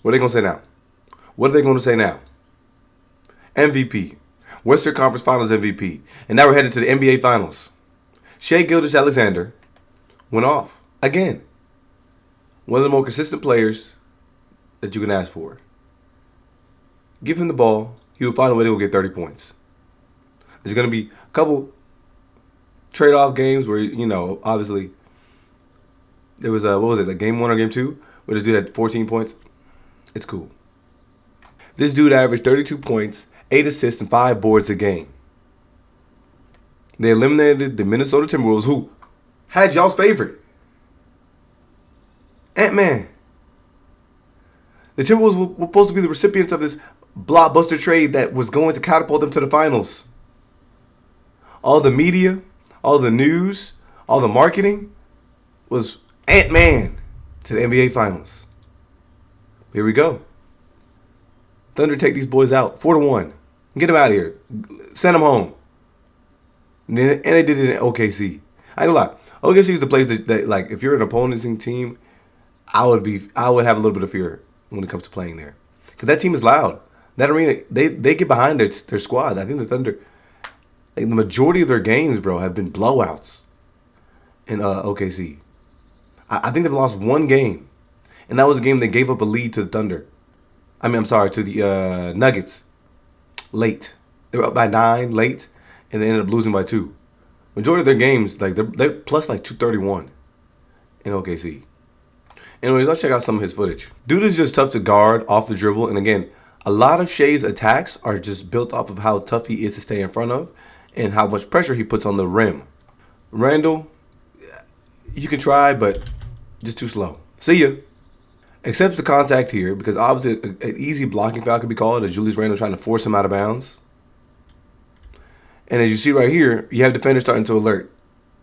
What are they going to say now? What are they going to say now? MVP. Western Conference Finals MVP. And now we're headed to the NBA Finals. Shai Gilgeous Alexander went off. Again. One of the more consistent players that you can ask for. Give him the ball. He will find a way to go get 30 points. There's going to be a couple trade-off games where, obviously, there was like game 1 or game 2, where this dude had 14 points. It's cool. This dude averaged 32 points, 8 assists, and 5 boards a game. They eliminated the Minnesota Timberwolves, who had y'all's favorite, Ant-Man. The Timberwolves were supposed to be the recipients of this blockbuster trade that was going to catapult them to the finals. All the media, all the news, all the marketing was Ant-Man to the NBA Finals. Here we go. Thunder take these boys out 4-1. Get them out of here. Send them home. And they did it in OKC. I ain't gonna lie. OKC is the place that like, if you're an opposing team, I would have a little bit of fear when it comes to playing there, because that team is loud. That arena, they get behind their squad. I think the Thunder, like, the majority of their games, bro, have been blowouts in OKC. I think they've lost one game, and that was a game they gave up a lead to the Thunder. To the Nuggets late. They were up by 9 late, and they ended up losing by 2. Majority of their games, like, they're plus like 231 in OKC. Anyways, let's check out some of his footage. Dude is just tough to guard off the dribble. And again, a lot of Shai's attacks are just built off of how tough he is to stay in front of and how much pressure he puts on the rim. Randall, you can try, but just too slow. See ya. Accepts the contact here because obviously an easy blocking foul could be called as Julius Randle trying to force him out of bounds. And as you see right here, you have defenders starting to alert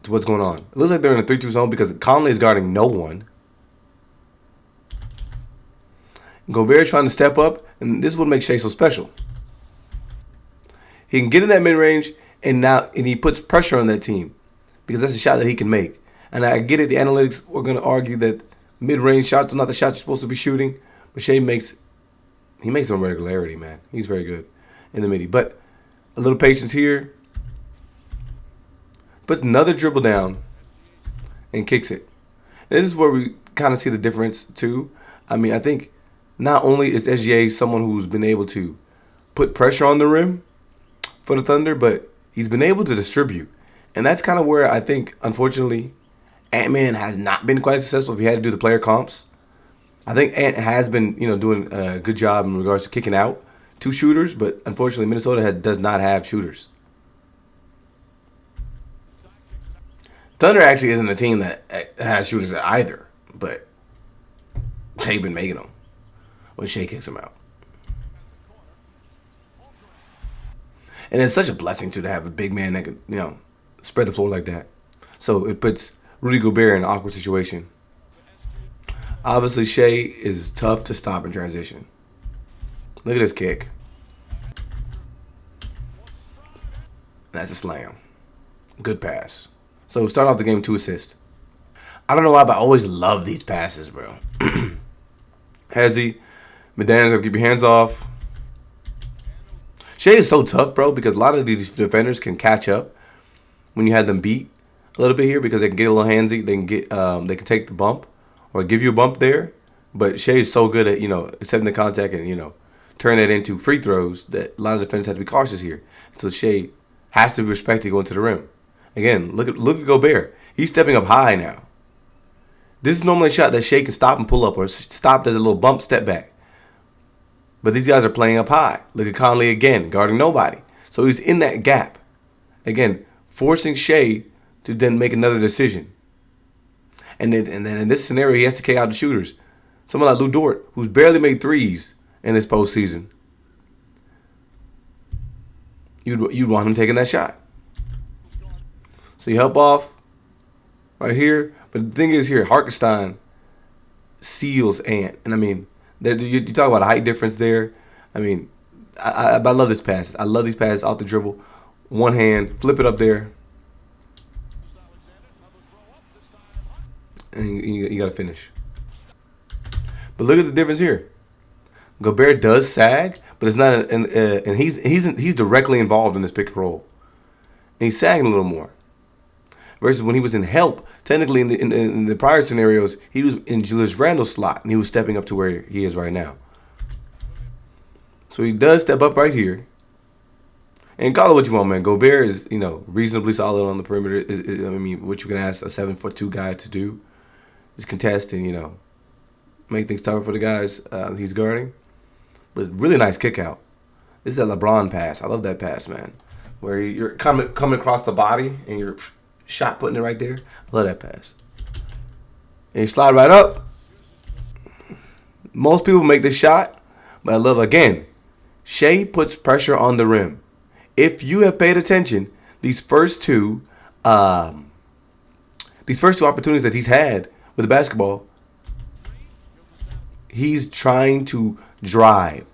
to what's going on. It looks like they're in a 3-2 zone because Conley is guarding no one. Gobert trying to step up, and this is what makes Shai so special. He can get in that mid-range, and he puts pressure on that team because that's a shot that he can make. And I get it, the analytics are going to argue that mid-range shots are not the shots you're supposed to be shooting, but Shai makes them with regularity, man. He's very good in the midi. But a little patience here. Puts another dribble down and kicks it. And this is where we kind of see the difference, too. I think not only is SGA someone who's been able to put pressure on the rim for the Thunder, but he's been able to distribute. And that's kind of where I think, unfortunately, Ant-Man has not been quite successful if he had to do the player comps. I think Ant has been, doing a good job in regards to kicking out 2 shooters, but unfortunately Minnesota does not have shooters. Thunder actually isn't a team that has shooters either, but they've been making them when Shai kicks them out. And it's such a blessing to have a big man that can, spread the floor like that. So it puts Rudy Gobert in an awkward situation. Obviously, Shai is tough to stop in transition. Look at this kick. That's a slam. Good pass. So start off the game 2 assists. I don't know why, but I always love these passes, bro. Hezzy, Medan's gotta keep your hands off. Shai is so tough, bro, because a lot of these defenders can catch up when you have them beat a little bit here because they can get a little handsy. They can take the bump or give you a bump there. But Shai is so good at, accepting the contact and, turn that into free throws that a lot of defenders have to be cautious here. So Shai has to be respected going to the rim. Again, look at Gobert. He's stepping up high now. This is normally a shot that Shai can stop and pull up or stop as a little bump step back. But these guys are playing up high. Look at Conley again, guarding nobody. So he's in that gap. Again, forcing Shai to then make another decision. And then in this scenario, he has to kick out the shooters. Someone like Lou Dort, who's barely made threes in this postseason. You'd want him taking that shot. So you help off right here. But the thing is here, Hartenstein seals Ant. And you talk about a height difference there. I love this pass. I love these passes off the dribble. One hand, flip it up there. And you got to finish. But look at the difference here. Gobert does sag, but it's not, and he's directly involved in this pick and roll, and he's sagging a little more. Versus when he was in help, technically in the prior scenarios, he was in Julius Randle's slot, and he was stepping up to where he is right now. So he does step up right here. And call it what you want, man. Gobert is, reasonably solid on the perimeter. I mean, what you can ask a 7'2" guy to do is contest and, make things tougher for the guys he's guarding. But really nice kick out. This is a LeBron pass. I love that pass, man. Where you're coming across the body and you're shot putting it right there. I love that pass. And you slide right up. Most people make this shot, but I love, again, Shai puts pressure on the rim. If you have paid attention, these first two opportunities that he's had with the basketball, he's trying to drive.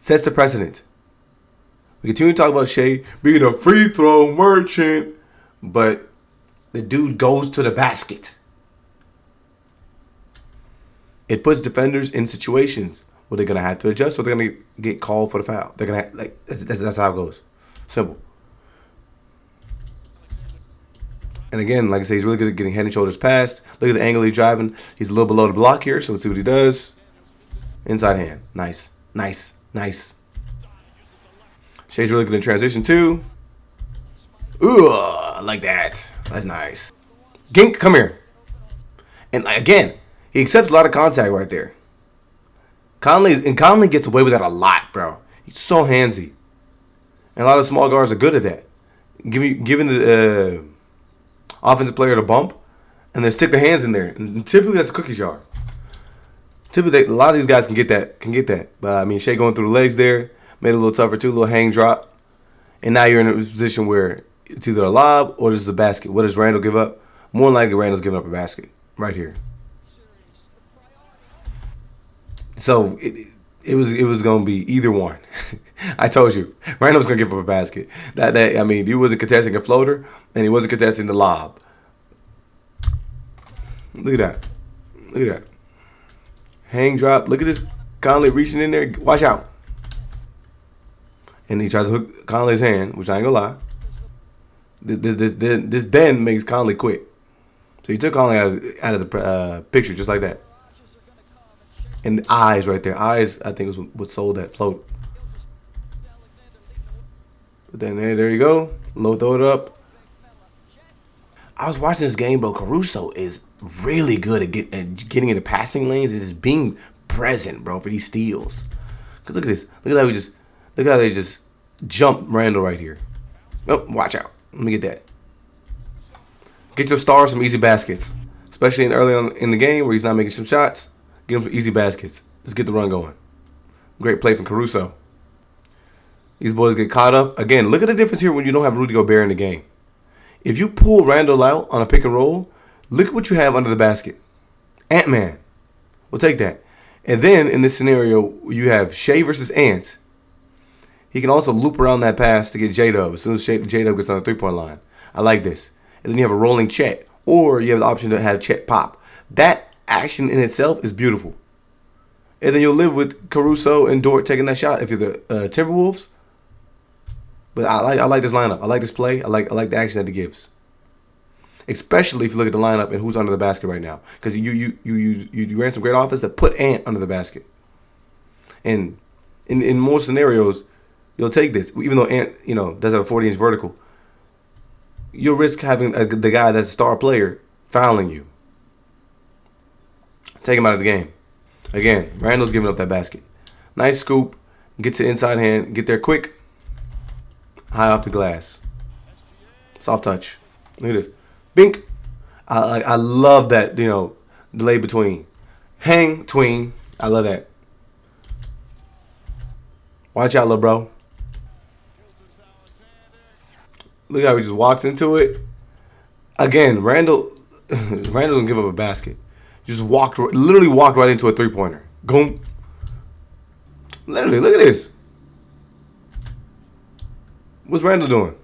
Sets the precedent. We continue to talk about Shai being a free throw merchant, but the dude goes to the basket. It puts defenders in situations where they're gonna have to adjust, or they're gonna get called for the foul. They're gonna that's how it goes. Simple. And again, like I say, he's really good at getting head and shoulders past. Look at the angle he's driving. He's a little below the block here, so let's see what he does. Inside hand. Nice. Shai's really good in transition too. Ooh, I like that. That's nice. Gink, come here. And again, he accepts a lot of contact right there. Conley gets away with that a lot, bro. He's so handsy. And a lot of small guards are good at that. Giving the offensive player the bump and then stick their hands in there. And typically that's a cookie jar. Typically a lot of these guys can get that. But I mean, Shai going through the legs there, made it a little tougher too, a little hang drop. And now you're in a position where it's either a lob or there's a basket. What does Randle give up? More than likely Randle's giving up a basket right here. So it was gonna be either one. I told you, Randle was gonna give up a basket. I mean, he wasn't contesting a floater and he wasn't contesting the lob. Look at that. Hang drop. Look at this Conley reaching in there. Watch out. And he tries to hook Conley's hand, which I ain't gonna lie. This then makes Conley quit. So he took Conley out of the picture just like that. And the eyes right there. Eyes, I think, was what sold that float. But then there you go. Low throw it up. I was watching this game, bro. Caruso is really good at getting into passing lanes and just being present, bro, for these steals. Because look at this. Look how they just jump Randle right here. Oh, watch out. Let me get that. Get your star some easy baskets. Especially early on in the game where he's not making some shots. Get him some easy baskets. Let's get the run going. Great play from Caruso. These boys get caught up. Again, look at the difference here when you don't have Rudy Gobert in the game. If you pull Randle out on a pick and roll, look at what you have under the basket. Ant-Man. We'll take that. And then in this scenario, you have Shai versus Ant. He can also loop around that pass to get J-Dub as soon as J-Dub gets on the three-point line. I like this. And then you have a rolling Chet. Or you have the option to have Chet pop. That action in itself is beautiful. And then you'll live with Caruso and Dort taking that shot if you're the Timberwolves. But I like this lineup. I like this play. I like the action that it gives. Especially if you look at the lineup and who's under the basket right now. Because you ran some great offense that put Ant under the basket. And in more scenarios, you'll take this. Even though Ant, does have a 40-inch vertical, you'll risk having the guy that's a star player fouling you. Take him out of the game. Again, Randle's giving up that basket. Nice scoop. Get to inside hand. Get there quick. High off the glass. Soft touch. Look at this. Bink. I love that, delay between. Hang, tween. I love that. Watch out, little bro. Look how he just walks into it. Again, Randle didn't give up a basket. Just literally walked right into a three-pointer. Boom. Literally, look at this. What's Randle doing?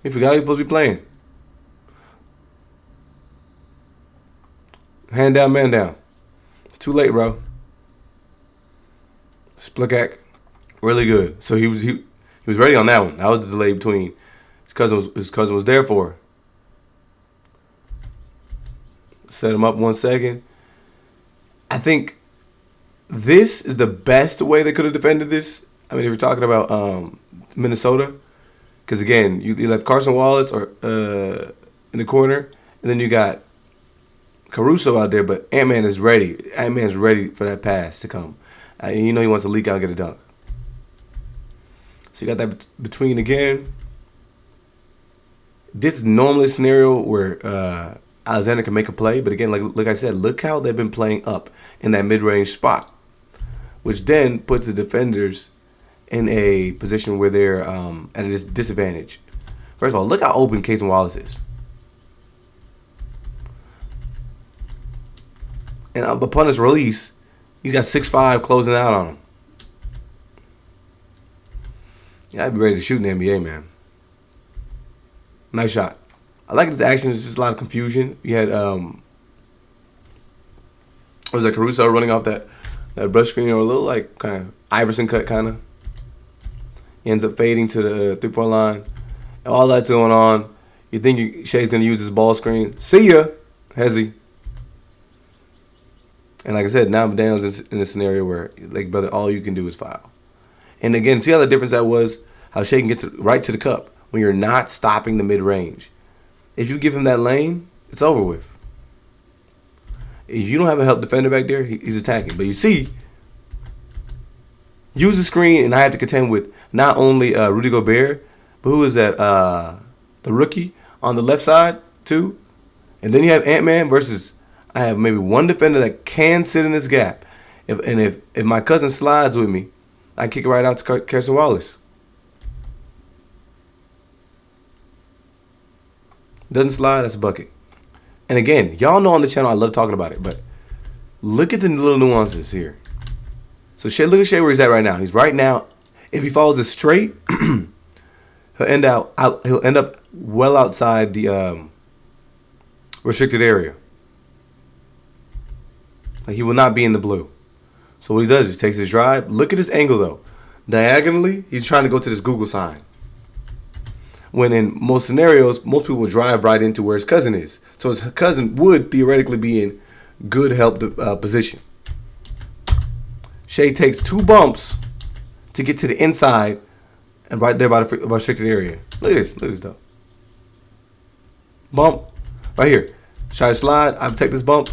He forgot he was supposed to be playing. Hand down, man down. It's too late, bro. Splikak, really good. So he was ready on that one. That was the delay between his cousin was there for. Set him up 1 second. I think this is the best way they could have defended this. I mean, if you're talking about Minnesota, because again, you left Carson Wallace in the corner, and then you got Caruso out there, but Ant-Man is ready. Ant-Man's ready for that pass to come. And you know he wants to leak out and get a dunk. So you got that between again. This is normally a scenario where Alexander can make a play, but again, like I said, look how they've been playing up in that mid-range spot, which then puts the defenders in a position where they're at a disadvantage. First of all, look how open Cason Wallace is. And upon his release, he's got 6'5" closing out on him. Yeah, I'd be ready to shoot in the NBA, man. Nice shot. I like his action. There's just a lot of confusion. You had was that Caruso running off that brush screen, or a little like kind of Iverson cut kind of. He ends up fading to the 3-point line. And all that's going on. You think Shai's going to use his ball screen. See ya, Hezzy. And like I said, now Daniel's in a scenario where, like, brother, all you can do is foul. And again, see how the difference that was? How Shai can get right to the cup when you're not stopping the mid-range. If you give him that lane, it's over with. If you don't have a help defender back there, he's attacking. But you see, use the screen, and I have to contend with not only Rudy Gobert, but who is that? The rookie on the left side, too. And then you have Ant-Man versus, I have maybe one defender that can sit in this gap. If my cousin slides with me, I kick it right out to Carson Wallace. Doesn't slide, that's a bucket. And again, y'all know on the channel I love talking about it, but look at the little nuances here. So look at Shai where he's at right now. He's right now, if he follows it straight, he'll end up well outside the restricted area. Like, he will not be in the blue. So what he does is he takes his drive. Look at his angle though. Diagonally, he's trying to go to this Google sign. When in most scenarios, most people will drive right into where his cousin is. So his cousin would theoretically be in good help position. Shai takes 2 bumps to get to the inside and right there by the restricted area. Look at this. Look at this, though. Bump right here. Shai slide. I take this bump,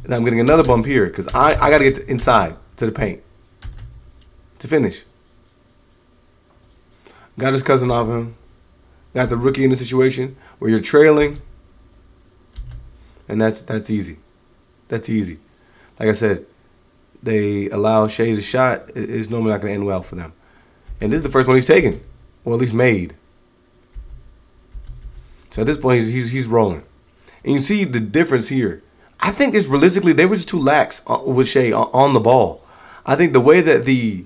and I'm getting another bump here because I got to get inside to the paint to finish. Got his cousin off him. Got the rookie in a situation where you're trailing, and that's easy. That's easy. Like I said, they allow Shai to shot. It's normally not going to end well for them. And this is the first one he's taken, or at least made. So at this point, he's rolling. And you see the difference here. I think this realistically, they were just too lax with Shai on the ball. I think the way that the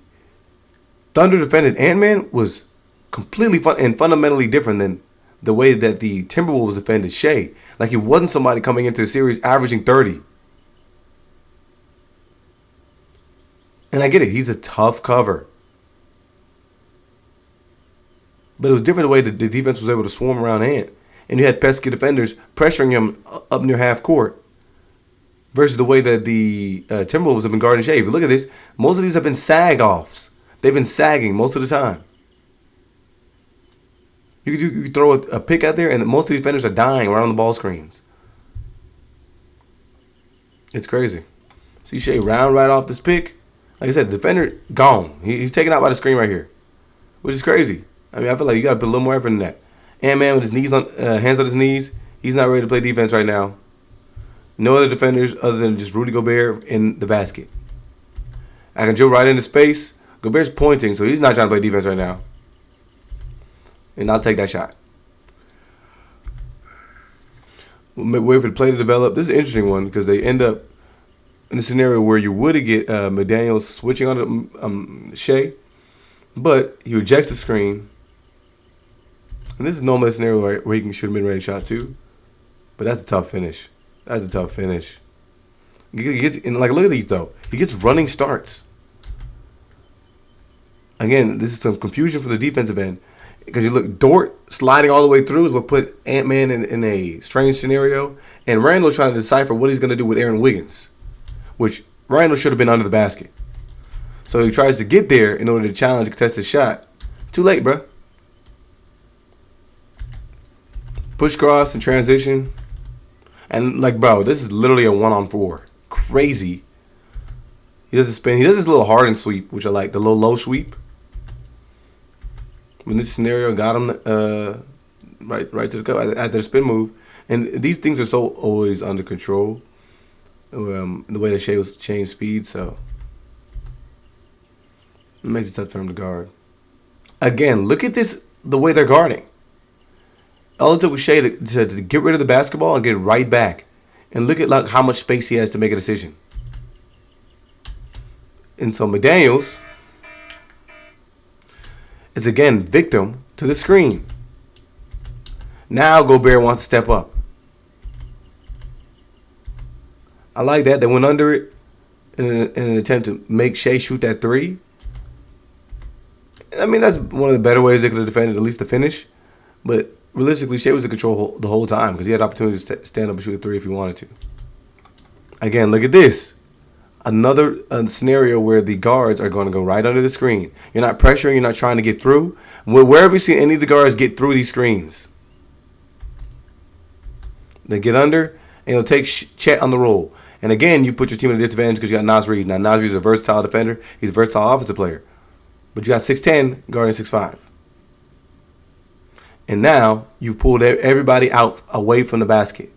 Thunder defended Ant-Man was completely fundamentally different than the way that the Timberwolves defended Shai. Like, he wasn't somebody coming into the series averaging 30. And I get it. He's a tough cover. But it was different the way that the defense was able to swarm around Ant. And you had pesky defenders pressuring him up near half court. Versus the way that the Timberwolves have been guarding Shai. If you look at this, most of these have been sag-offs. They've been sagging most of the time. You could throw a pick out there, and most of the defenders are dying around the ball screens. It's crazy. See Shai round right off this pick. Like I said, the defender gone. He's taken out by the screen right here, which is crazy. I mean, I feel like you got to put a little more effort in that. Ant-Man with his knees hands on his knees. He's not ready to play defense right now. No other defenders other than just Rudy Gobert in the basket. I can drill right into space. Gobert's pointing, so he's not trying to play defense right now. And I'll take that shot. We'll wait for the play to develop. This is an interesting one because they end up in a scenario where you would get McDaniels switching on Shai, but he rejects the screen. And this is normally a scenario where he can shoot a mid-range shot too, but that's a tough finish. That's a tough finish. He gets, and like, look at these though. He gets running starts. Again, this is some confusion from the defensive end. Because you look, Dort sliding all the way through is what put Ant-Man in a strange scenario. And Randall's trying to decipher what he's going to do with Aaron Wiggins. Which Randall should have been under the basket. So he tries to get there in order to challenge a contested shot. Too late, bro. Push cross and transition. And, like, bro, this is literally a 1-on-4. Crazy. He does a spin. He does this little Harden sweep, which I like. The little low sweep. In this scenario, got him right to the cup after the spin move. And these things are so always under control. The way that Shai was changed speed, so it makes it tough for him to guard. Again, look at this, the way they're guarding. All it took was Shai to get rid of the basketball and get it right back. And look at like how much space he has to make a decision. And so McDaniels is again victim to the screen. Now Gobert wants to step up. I like that. They went under it in an attempt to make Shai shoot that three. I mean, that's one of the better ways they could have defended, at least the finish. But realistically, Shai was in control the whole time because he had opportunities to stand up and shoot a three if he wanted to. Again, look at this. Another scenario where the guards are going to go right under the screen. You're not pressuring. You're not trying to get through. Where have we seen any of the guards get through these screens? They get under, and they'll take Chet on the roll. And again, you put your team at a disadvantage because you got Naz Reid. Now, Naz Reid is a versatile defender. He's a versatile offensive player. But you got 6'10", guarding 6'5". And now you've pulled everybody out away from the basket.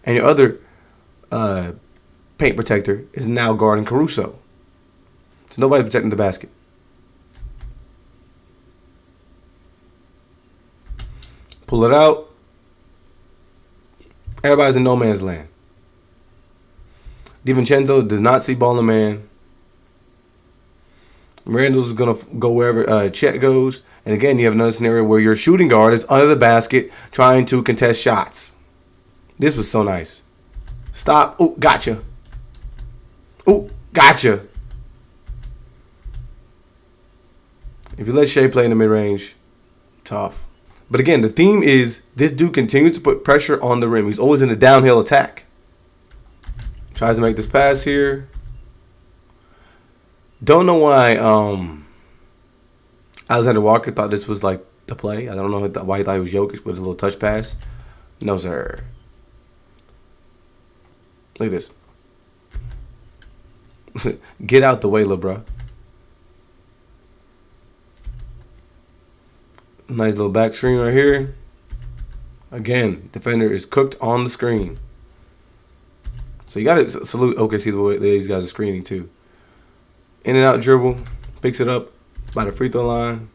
And your other paint protector is now guarding Caruso. So nobody's protecting the basket. Pull it out. Everybody's in no man's land. DiVincenzo does not see ball in the man. Randall's going to go wherever Chet goes. And again, you have another scenario where your shooting guard is under the basket trying to contest shots. This was so nice. Stop. Oh, gotcha. Oh, gotcha. If you let Shai play in the mid-range, tough. But again, the theme is this dude continues to put pressure on the rim. He's always in a downhill attack. Tries to make this pass here. Don't know why Alexander Walker thought this was like the play. I don't know why he thought he was Jokic with a little touch pass. No, sir. Look at this. Get out the way, LeBron. Nice little back screen right here. Again, defender is cooked on the screen. So you got to salute OKC the way these guys are screening too. In and out dribble. Picks it up by the free throw line.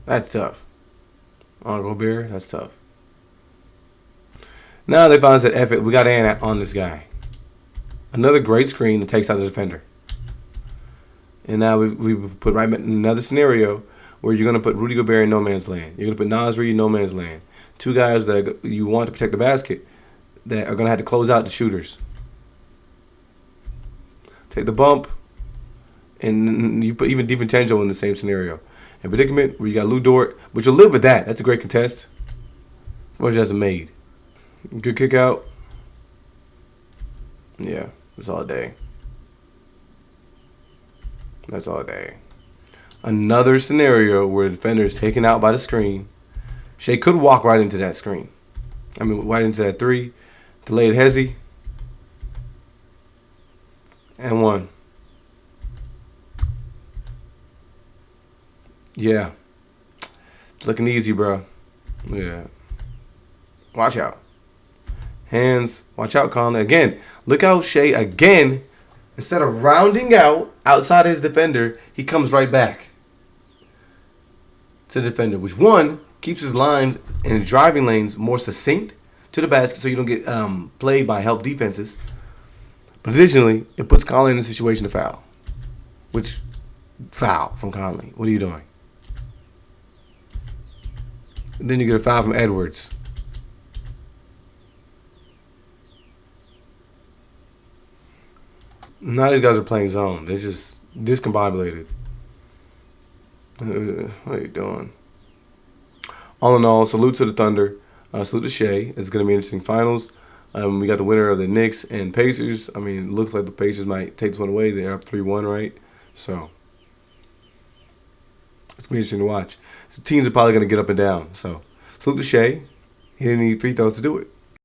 That's tough. On Gobert, that's tough. Now they finally said, F it, we got Ant on this guy. Another great screen that takes out the defender. And now we put right in another scenario where you're going to put Rudy Gobert in no man's land. You're going to put Naz Reid in no man's land. Two guys that you want to protect the basket that are going to have to close out the shooters. Take the bump, and you put even DiVincenzo in the same scenario. A predicament where you got Lou Dort, but you'll live with that. That's a great contest. What hasn't made. Good kick out. Yeah, that's all day. That's all day. Another scenario where the defender is taken out by the screen. Shai could walk right into that screen. I mean, right into that three. Delayed hezzy. And one. Yeah. It's looking easy, bro. Yeah. Watch out. Hands. Watch out, Conley. Again, look how Shai, again, instead of rounding out outside his defender, he comes right back to the defender, which one, keeps his lines and driving lanes more succinct to the basket so you don't get played by help defenses. But additionally, it puts Conley in a situation to foul. Which, foul from Conley. What are you doing? And then you get a foul from Edwards. Now these guys are playing zone. They're just Discombobulated. What are you doing? All in all, salute to the Thunder. Salute to Shai. It's going to be an interesting finals. We got the winner of the Knicks and Pacers. I mean, it looks like the Pacers might take this one away. They're up 3-1, right? So it's going to be interesting to watch. So teams are probably going to get up and down. So salute to Shai. He didn't need free throws to do it.